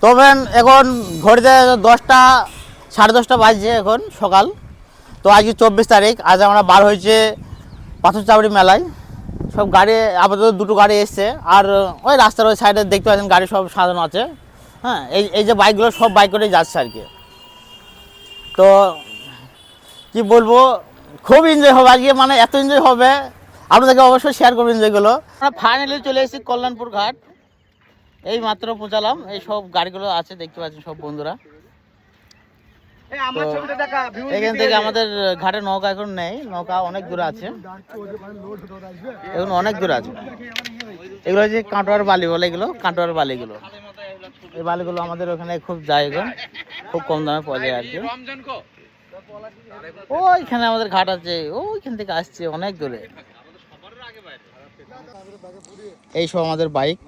তবে এখন ঘড়িতে 10টা 10:30 বাজছে এখন সকাল। তো আজকে 24 তারিখ, আজ আমরা বার হয়েছে পাথরচাবড়ি মেলায়। সব গাড়ি আপাতত 2টো গাড়ি এসছে, আর ওই রাস্তার ওই সাইডে দেখতে পাচ্ছেন গাড়ি সব সাজানো আছে। হ্যাঁ, এই যে বাইকগুলো সব বাইক করেই যাচ্ছে আর কি। তো কি বলবো, খুব এনজয় হবে আজকে, মানে এত এনজয় হবে, আপনাদেরকে অবশ্যই শেয়ার করবো এনজয়গুলো। আমরা ফাইনালি চলে এসেছি কল্যাণপুর ঘাট, এই মাত্র পৌঁছালাম। এই সব গাড়িগুলো আছে দেখতে পাচ্ছেন সব বন্ধুরা। এখান থেকে আমাদের ঘাটে নৌকা এখন নেই, নৌকা অনেক দূরে আছে, এখন অনেক দূরে আছে। এগুলো হচ্ছে কাঁটোয়ার বালি বলে, এগুলো কাঁটোয়ার বালিগুলো। এই বালিগুলো আমাদের ওখানে খুব জায়গা, খুব কম দামে পাওয়া যায় আর কি। ওইখানে আমাদের ঘাট আছে, ওইখান থেকে আসছে অনেক দূরে। এই সব আমাদের বাইক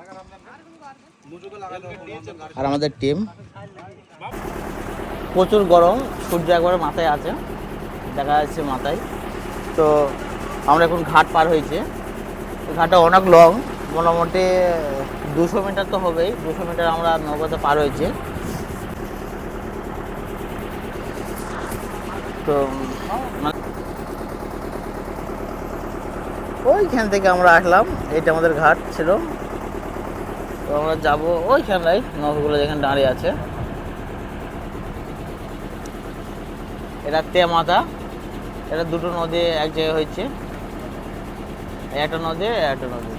আর আমাদের টিম। প্রচুর গরম, সূর্য একবারে মাথায় আছে, দেখা যাচ্ছে মাথায়। তো আমরা এখন ঘাট পার হয়েছে, ঘাটটা অনেক লং, মোটামুটি 200 মিটার তো হবেই। 200 মিটার আমরা নৌকাতে পার হয়েছে। তো ওইখান থেকে আমরা আসলাম, এইটা আমাদের ঘাট ছিল। তো আমরা যাবো ওইখানটায়, নৌকাগুলো যেখানে দাঁড়িয়ে আছে। এটা তেমাথা, এটা দুটো নদী এক জায়গায় হয়েছে, একটা নদী একটা নদী।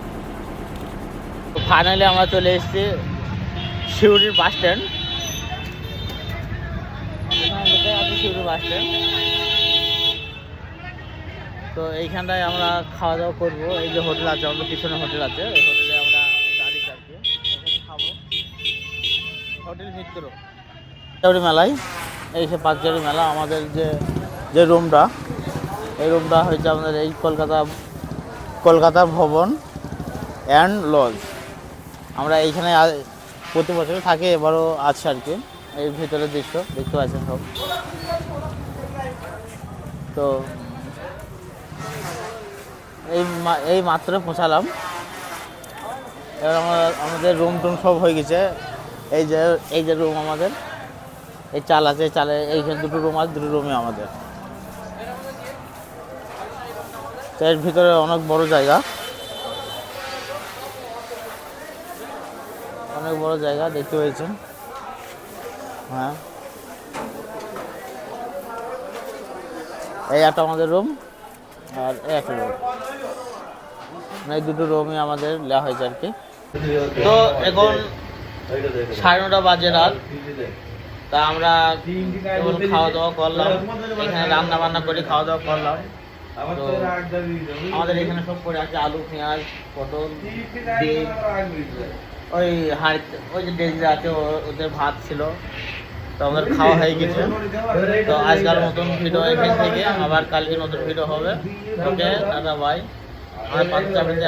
তো ফাইনালি আমরা চলে এসেছি শিউরির বাস স্ট্যান্ড। শিউরির bus stand. তো এইখানটায় আমরা খাওয়া দাওয়া করবো। এই যে হোটেল আছে আমাদের পিছনে, হোটেল আছে, এই হোটেলে আমরা দাঁড়িয়ে থাকবো, খাবো। হোটেল মিত্র পাথরচাবড়ি মেলায়, এই সে পাথরচাবড়ি মেলা। আমাদের যে রুমটা, এই রুমটা হয়েছে আমাদের এই কলকাতা ভবন অ্যান্ড লজ। আমরা এইখানে প্রতি বছর থাকি, এবারও আছে আর কি। এই ভিতরের দৃশ্য দেখতে পাচ্ছেন সব। তো এই মাত্র পৌঁছালাম। এবার আমাদের রুম টুম সব হয়ে গেছে। এই যে রুম আমাদের, এই চাল আছে, চালে এইখানে 2টো রুম আছে, 2টো রুমই আমাদের। তো এর ভিতরে অনেক বড় জায়গা, অনেক বড় জায়গা দেখতে পেয়েছেন। হ্যাঁ, এই একটা আমাদের রুম, আর এই একটা রুম, এই 2টো রুমই আমাদের নেওয়া হয়েছে আর কি। তো এখন 9:30 বাজে রাত। তা আমরা কেবল খাওয়া দাওয়া করলাম, এখানে রান্না বান্না করে খাওয়া দাওয়া করলাম। তো আমাদের এখানে সব পড়ে আছে আলু, পেঁয়াজ, পটল, ডিম, ওই হাঁড়িতে ওই যে ডেজে আছে ওদের ভাত ছিল। তো আমাদের খাওয়া হয়ে গেছে। তো আজকাল নতুন ভিডিও এখান থেকে, আবার কালকে নতুন ভিডিও হবে। ওকে দাদা ভাই, আমার পাথরচাবড়িতে